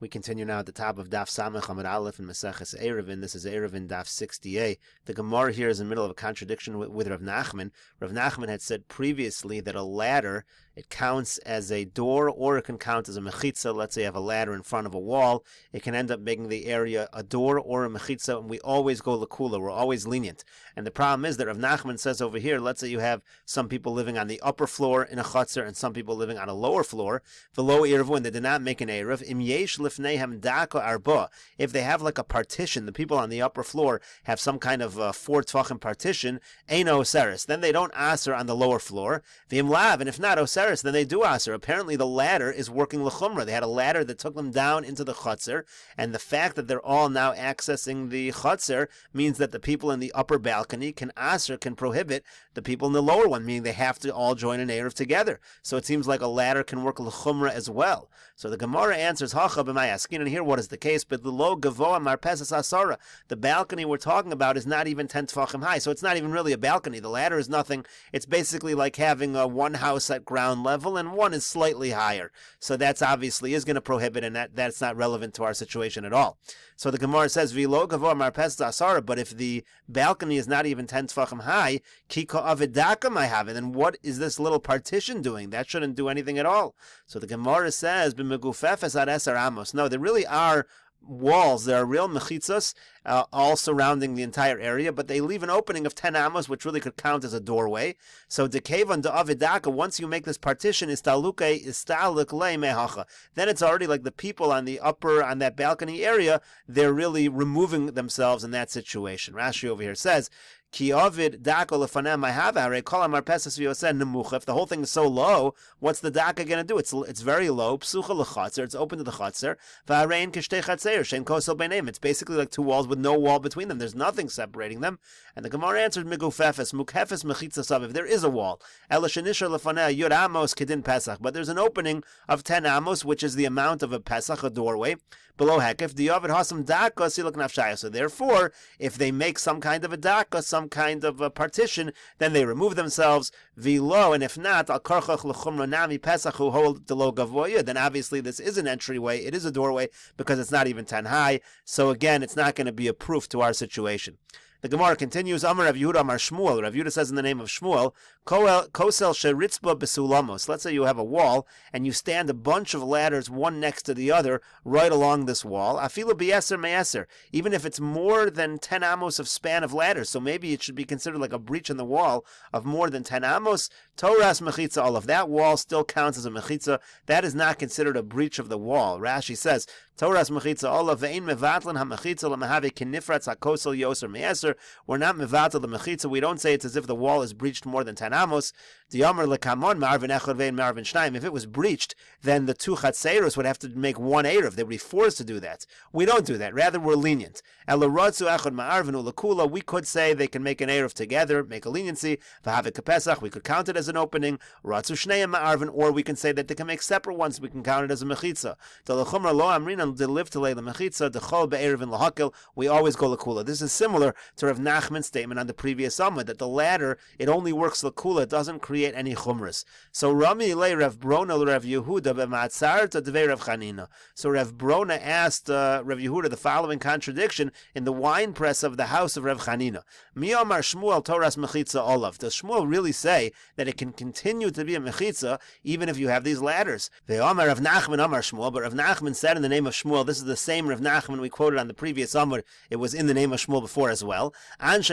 We continue now at the top of Daf Samech Amud Aleph in Meseches Eruvin. This is Eruvin Daf 60a. The Gemara here is in the middle of a contradiction with Rav Nachman. Rav Nachman had said previously that a ladder, it counts as a door or it can count as a mechitza. Let's say you have a ladder in front of a wall. It can end up making the area a door or a mechitza, and we always go lakula. We're always lenient. And the problem is that Rav Nachman says over here, let's say you have some people living on the upper floor in a chutzner and some people living on a lower floor. V'lo Eruv, and they did not make an Eruv. Im yesh lifneihem daka arba. If they have like a partition, the people on the upper floor have some kind of 4 tvachim partition, eino oseris. Then they don't aser on the lower floor. V'im lav, and if not oseris, then they do aser. Apparently the ladder is working l'chumra. They had a ladder that took them down into the chutzner, and the fact that they're all now accessing the chutzner means that the people in the upper balcony can aser, can prohibit the people in the lower one, meaning they have to all join an Eruv together. So it seems like a ladder can work l'chumra as well. So the Gemara answers, Hacha b'mayaskin, and here what is the case? But the lo gavoa marpesas asara. The balcony we're talking about is not even 10 tefachim high, so it's not even really a balcony. The ladder is nothing. It's basically like having one house at ground level and one is slightly higher. So that's obviously is going to prohibit, and that's not relevant to our situation at all. So the Gemara says, V'lo gavoa marpesas asara, but if the balcony is not even 10 tefachim high, kika avidaka may have it, then what is this little partition doing? That shouldn't do anything at all. So the Gemara says, b'megufefes ad eser amos. No, there really are walls. There are real mechitzas all surrounding the entire area, but they leave an opening of 10 amos, which really could count as a doorway. So dekevan de avidaka, once you make this partition, istaluke istalik le mehacha, then it's already like the people on the upper, on that balcony area, they're really removing themselves in that situation. Rashi over here says, Ki ovid dako lefanem mahavare kol amarpesas v'yosen nemucha. If the whole thing is so low, what's the daka going to do? It's very low. Psucha lechatzer. It's open to the chatzer. V'arein kishtei chatzer shen kosel beineim. It's basically like 2 walls with no wall between them. There's nothing separating them. And the Gemara answers migufefes mukhefes mechitza sav. If there is a wall, ela shenisha lefaneh yud amos kedin pesach. But there's an opening of 10 amos, which is the amount of a pesach, a doorway. Below hekef diyovid hasam daka siluk nafshaya. So therefore, if they make some kind of a daka, some kind of a partition, then they remove themselves, v'lo, and if not, al karchach l'chumra nami pesach who hold the lo gavoya, then obviously this is an entryway, it is a doorway, because it's not even 10 high, so again, it's not going to be a proof to our situation. The Gemara continues, Amar Rav Yehuda Amar Shmuel. Rav Yehuda says in the name of Shmuel, Kosel sheritzba besulamos. Let's say you have a wall, and you stand a bunch of ladders, one next to the other, right along this wall. Afilu b'yeser me'eser. Even if it's more than 10 amos of span of ladders, so maybe it should be considered like a breach in the wall of more than 10 amos. Toras mechitza, all of that wall still counts as a mechitza. That is not considered a breach of the wall. Rashi says, Toras mechitza, all of ve'in mevatlan ha-mechitza l'mehave kinifratz ha-kosel yoser me'eser. We're not mevatel the mechitza. We don't say it's as if the wall is breached more than 10 amos. Diamar lekamon marvin echad vein marvin shnayim. If it was breached, then the 2 chatzeros would have to make 1 eruv. They would be forced to do that. We don't do that. Rather, we're lenient. Elaratzu echad ma'arvin ulakula. We could say they can make an eruv together, make a leniency. V'havik kapesach. We could count it as an opening. Ratzu shnayim ma'arvin. Or we can say that they can make separate ones. We can count it as a mechitza. Delachumra lo amrin de live to lay the mechitza. Dechol be'eruvin lahakil. We always go lakula. This is similar to Rav Nachman's statement on the previous Amud that the ladder, it only works lakula, it doesn't create any chumras. So Rami le Rav Brona Rav Yehuda b'matzar to devei Rav Chanina. So Rav Brona asked Rav Yehuda the following contradiction in the wine press of the house of Rav Chanina. Mi Amar Shmuel Toras mechitza olav. Does Shmuel really say that it can continue to be a mechitza even if you have these ladders? The Amar Rav Nachman Amar Shmuel, but Rav Nachman said in the name of Shmuel, this is the same Rav Nachman we quoted on the previous Amud. It was in the name of Shmuel before as well. Once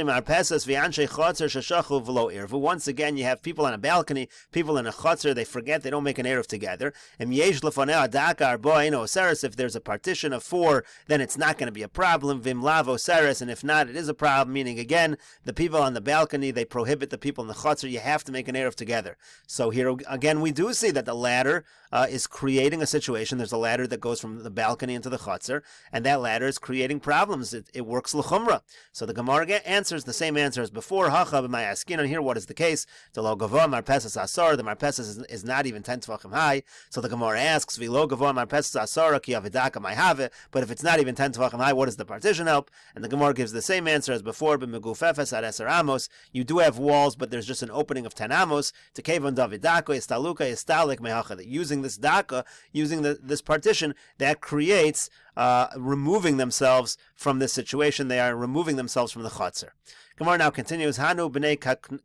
again, you have people on a balcony, people in a chutzner, they forget, they don't make an eruv together. If there's a partition of 4, then it's not going to be a problem. And if not, it is a problem, meaning again, the people on the balcony, they prohibit the people in the chutzner, you have to make an eruv together. So here again, we do see that the ladder is creating a situation. There's a ladder that goes from the balcony into the chutzner, and that ladder is creating problems. It works l'chumra. So the Gemara answers the same answer as before. Hacha b'mayaskin, and here what is the case? The lo gavoa gavoa marpesas asar. The marpesas is not even 10 tefachim high. So the Gemara asks, v'lo gavoa marpesas asar ki avidaka may have it. But if it's not even 10 tefachim high, what does the partition help? And the Gemara gives the same answer as before. B'megufefes ad eser amos. You do have walls, but there's just an opening of 10 amos. To kevon davidaka istaluka istalik mehacha. Using this daka, using this partition, that creates removing themselves from this situation. They are removing themselves from the chutzner. Gemara now continues, Hanu b'nei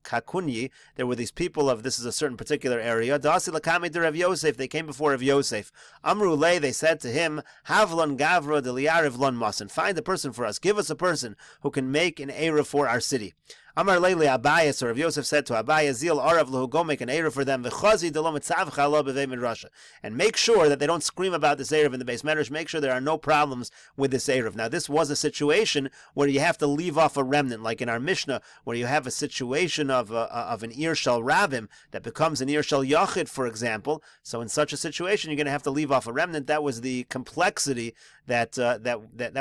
kakunyi, there were these people of, this is a certain particular area, Dasi lakami de Rav Yosef, they came before Rav Yosef. Amru lei, they said to him, Havlon gavra de liariv lon masan, find a person for us, give us a person who can make an eruv for our city. Amar Leili Abayas, or Rav Yosef said to Abayas, Zil Arav Lahu, go make an eruv for them, v'chazi delom etzavcha lo b'vei midrasha, and make sure that they don't scream about this eruv in the base medrash. Make sure there are no problems with this eruv. Now, this was a situation where you have to leave off a remnant, like in our Mishnah, where you have a situation of an Ir Shel Rabim that becomes an Ir Shel Yachid, for example. So, in such a situation, you're going to have to leave off a remnant. That was the complexity that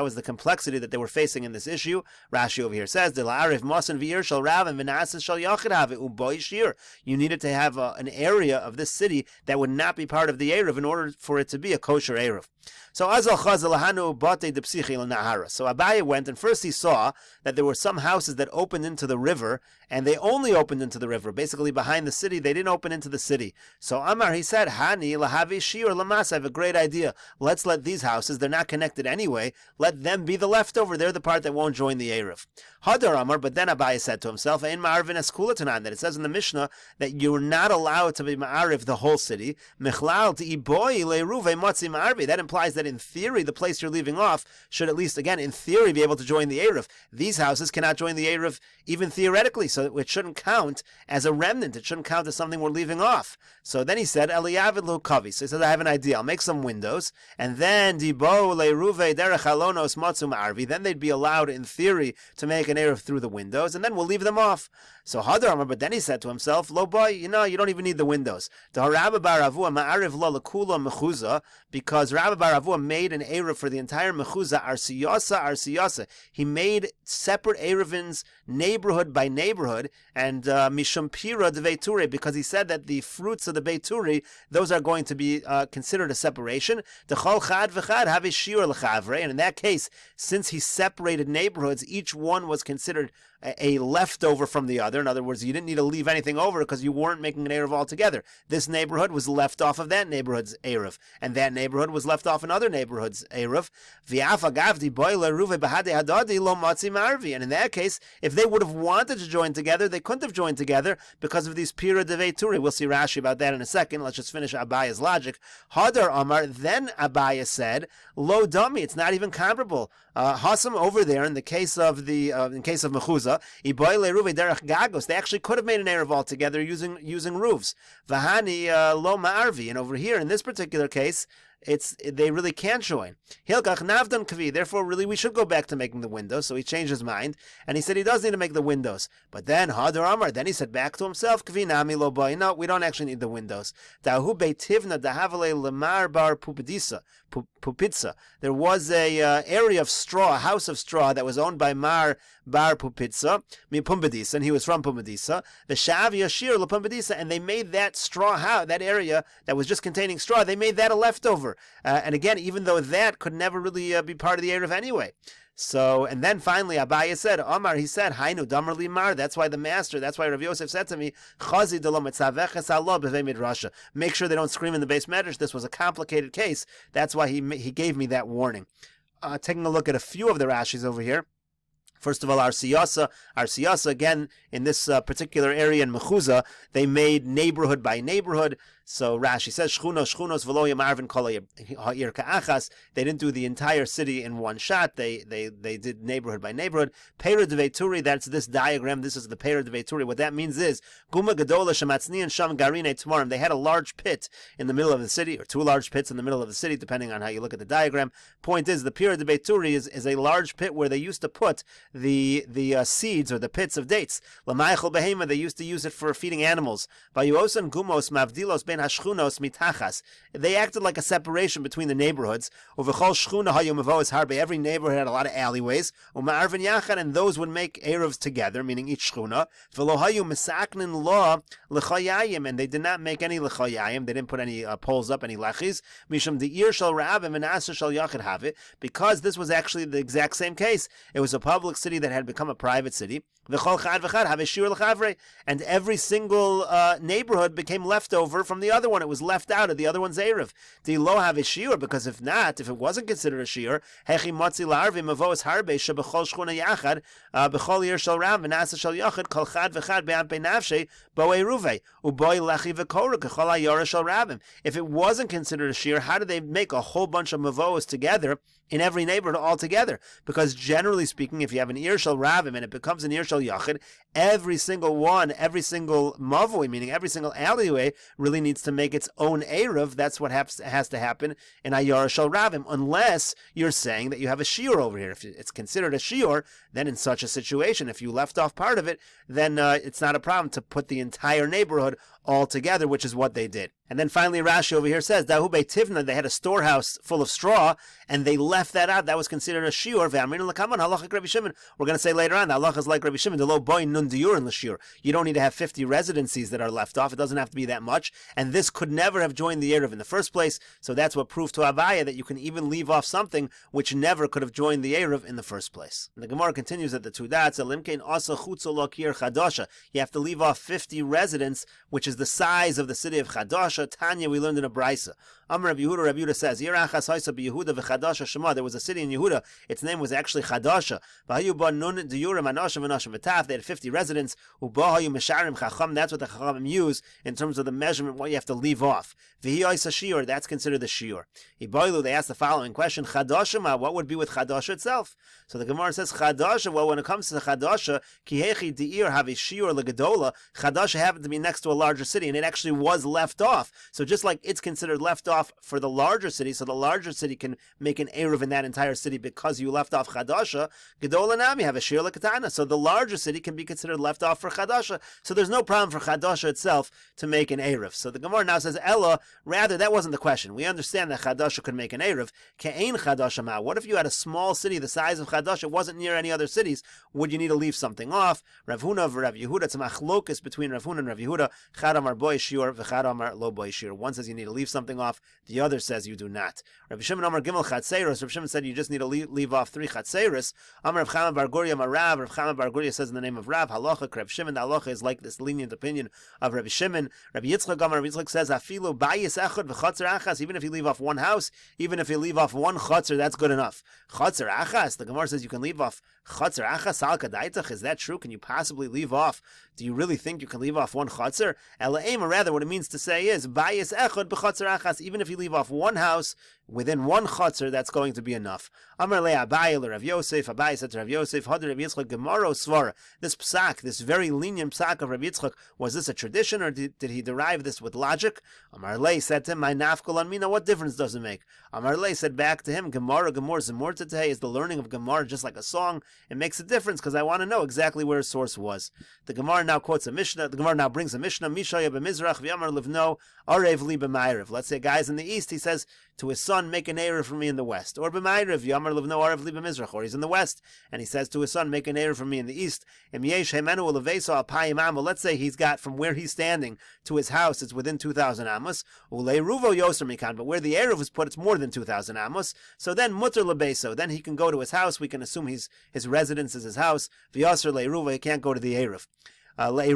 was the complexity that they were facing in this issue. Rashi over here says, "De la'ariv masan v'ir shel Rabim v'nasis shel yachid have u'boi shir." You needed to have an area of this city that would not be part of the eruv in order for it to be a kosher eruv. So Azal Chazal Hanu Bate de Psichil Nahara. So Abaye went, and first he saw that there were some houses that opened into the river, and they only opened into the river, basically behind the city. They didn't open into the city. So Amar, he said, Hani lahavi shir lamas. I have a great idea. Let's let these houses, they're not connected anyway, let them be the leftover. They're the part that won't join the eruv. Hadar Amar, but then Abaye said to himself, Ein ma'arvin eskula tanan, that it says in the Mishnah that you're not allowed to be ma'arif the whole city. Mechlal ti'iboi le'ruve matzi ma'arvi. That implies that in theory, the place you're leaving off should at least, again, in theory, be able to join the eruv. These houses cannot join the eruv even theoretically, so it shouldn't count as a remnant. It shouldn't count as something we're leaving off. So then he said, Eliyavid lo kavi. So he says, I have an idea. I'll make some windows, and then dibo le'ruve derech halonos matzu ma'arvi. Then they'd be allowed, in theory, to make an eruv through the windows, and then we'll leave them off. So Hadar Amar, but then he said to himself, Lo boy, you don't even need the windows. Because Rabbi Bar Avua made an eruv for the entire mechuza, arsiyasa. He made separate eruvins, neighborhood by neighborhood, and mishum pira de veituri, because he said that the fruits of the veituri, those are going to be considered a separation. Dechol chad v'chad have a shiur l'chavre, and in that case, since he separated neighborhoods, each one was considered a leftover from the other. In other words, you didn't need to leave anything over because you weren't making an eruv altogether. This neighborhood was left off of that neighborhood's eruv, and that neighborhood was left off another neighborhood's eruv. And in that case, if they would have wanted to join together, they couldn't have joined together because of these pira de veituri. We'll see Rashi about that in a second. Let's just finish Abaya's logic. Hadar Amar, then Abaya said, Lo dummy, it's not even comparable. Hasam over there, in the case of Mechuza, they actually could have made an eruv altogether using roofs. Vahani lo ma'arvi, and over here in this particular case, they really can't join. Hilkach navdan kavi. Therefore, really, we should go back to making the windows. So he changed his mind, and he said he does need to make the windows. But then Hadar Amar, then he said back to himself, kavi nami lo boy. No, we don't actually need the windows. Dahu beitivna dahavale lemar bar pupidisa. There was a area of straw, a house of straw that was owned by Mar Bar Pupitza, Pumbedisa, and he was from Pumbedisa. The Shav Yashir La Pumbedisa, and they made that straw house, that area that was just containing straw, they made that a leftover. And again, even though that could never really be part of the eruv anyway. So, and then finally, Abaya said, Omar, he said, Hainu Damar Limar. That's why Rav Yosef said to me, Chazi delom etzaveches Allah b'vei midrasha. Make sure they don't scream in the base medrash. This was a complicated case. That's why he gave me that warning. Taking a look at a few of the Rashis over here. First of all, Arsiyasa, again, in this particular area in Mechuza, they made neighborhood by neighborhood. So Rashi says, Shchunos v'lo yamarvin kol ha'ir ka'achas. They didn't do the entire city in one shot. They did neighborhood by neighborhood. Pera de veituri, that's this diagram. This is the Pera de veituri. What that means is, Guma gadola shematznian sham garine tmarim. They had a large pit in the middle of the city, or two large pits in the middle of the city, depending on how you look at the diagram. Point is, the Pera de veituri is a large pit where they used to put the seeds or the pits of dates. Lamaychel behema, they used to use it for feeding animals. Vayuosan gumos mavdilos ben hashchunos mitachas. They acted like a separation between the neighborhoods. Uvechol shchuna hayu mevoas harbe. Every neighborhood had a lot of alleyways. U'ma'arvin yachad, and those would make eruvs together, meaning each shchuna. V'lo hayu mesaknin lo l'chayayim, and they did not make any l'chayayim. They didn't put any poles up, any lechis. Mishum de'ir shel rabim and aser shel yachid have it, because this was actually the exact same case. It was a public city that had become a private city. V'chol chad v'chad have a shir l'chavre, and every single neighborhood became leftover from the other one. It was left out of the other one's eruv. The lo have a shiur, because if not, if it wasn't considered a shiur, hechi motzi la'arvim avos harbe shebechol shchuna yachad bechol yir shel ram v'nasa shel yachad kol chad v'chad be'am nafshe bo eruve uboy lechi v'korah kechol hayora shel rabim. If it wasn't considered a shiur, how did they make a whole bunch of mavos together in every neighborhood all together? Because generally speaking, if you have an ir shel rabim and it becomes an ir shel yachid, every single one, every single mavoi, meaning every single alleyway, really needs to make its own eruv. That's what has to happen in ayara shel rabim, unless you're saying that you have a shiur over here. If it's considered a shiur, then in such a situation, if you left off part of it, then it's not a problem to put the entire neighborhood all together, which is what they did. And then finally, Rashi over here says, Dahu Beit Tivna, they had a storehouse full of straw, and they left that out. That was considered a shiur. We're going to say later on, the halacha is like Rabbi Shimon, the lo boy nun diur in l'shiur. You don't need to have 50 residencies that are left off. It doesn't have to be that much. And this could never have joined the eruv in the first place. So that's what proved to Avaya that you can even leave off something which never could have joined the eruv in the first place. And the Gemara continues at the two dots, you have to leave off 50 residents, which is the size of the city of Chadasha. Tanya, we learned in a Brisa. Amar Rabbi Yehuda says, there was a city in Yehuda, its name was actually Chadasha. They had 50 residents. That's what the Chachamim use in terms of the measurement, what you have to leave off. That's considered the shiur. They asked the following question, Chadasha, what would be with Chadasha itself? So the Gemara says, Chadasha, well, when it comes to Chadasha, Kihechi Deir have a shiur legadola, Chadasha happened to be next to a larger city, and it actually was left off. So just like it's considered left off for the larger city, so the larger city can make an eruv in that entire city because you left off Chadasha, Gedola Nami have a shiur lekatana. So the larger city can be considered left off for Chadasha. So there's no problem for Chadasha itself to make an eruv. So the Gemara now says, Ella, rather, that wasn't the question. We understand that Chadasha could make an eruv. Ke'ein Chadasha ma. What if you had a small city the size of Chadasha, it wasn't near any other cities? Would you need to leave something off? Rav Huna and Rav Yehuda, it's a machlokus between Rav Huna and Rav Yehuda. Chad amar boy shiur, v'chad amar lo boy shiur. One says you need to leave something off, the other says you do not. Rav Shimon amar gimel chatzeros. Rav Shimon said you just need to leave off 3 chatzeros. Amar Rav Chama bar Guria amar Rav. Rav Chama bar Guria says in the name of Rav, halacha Rav Shimon. The halacha is like this lenient opinion of Rabbi Shimon. Rabbi Yitzchak amar Rabbi Yitzchak says afilu bayis echad v'chatzer achas. Even if you leave off one house, even if you leave off one chatzer, that's good enough. Chatzer achas. The Gemara says you can leave off chatzer achas al kadaitach. Is that true? Can you possibly leave off? Do you really think you can leave off one chatzer? Elaim, or rather, what it means to say is bayis echad b'chatzer achas. Even if you leave off one house within one chatzer, that's going to be enough. Amar le Abaye le Rav Yosef. Abaye said to Rav Yosef, Hadar Rav Yitzchak Gemara svara. This psak, this very lenient psak of Rav Yitzchak, was this a tradition, or did he derive this with logic? Amar le said to him, my nafkol on mina, what difference does it make? Amar le said back to him, Gemara zemor today is the learning of Gemara just like a song. It makes a difference because I want to know exactly where his source was. The Gemara now quotes a Mishnah. The Gemara now brings a Mishnah. Mishaya b'mizrach v'yamar livno arev li b'mayrev. Let's say a guy's in the east. He says to his son, make an erev for me in the west. Or b'mayrev yamar livno arev li b'mizrach. Or he's in the west and he says to his son, make an erev for me in the east. Im yesh hemenu uleveso al payim amo. Let's say he's got from where he's standing to his house, it's within 2,000 amos. Ule ruvo yoser mikan. But where the erev is put, it's more than 2,000 amos. So then mutter lebeso. Then he can go to his house. We can assume his residence is his house. V'yoser leiruvo. He can't go to the erev. Let's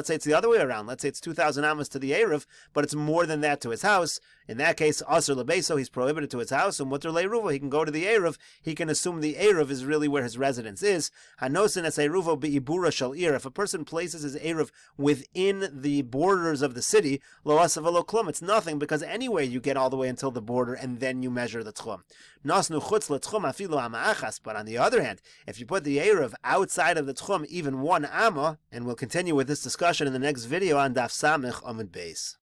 say it's the other way around. Let's say it's 2,000 amos to the Eruv, but it's more than that to his house. In that case, Asr Lebeso, he's prohibited to his house, and Mutter Leiruvo, he can go to the Eruv. He can assume the Eruv is really where his residence is. Hanosin es Eruvo be'ibura shal ir. If a person places his Eruv within the borders of the city, lo asav lo klum, it's nothing, because anyway you get all the way until the border, and then you measure the tchum. Nasnu chutz letchum afilu ama'achas. But on the other hand, if you put the Eruv outside of the tchum, even one amma, and we'll continue with this discussion in the next video on Daf Samech Amud Beis.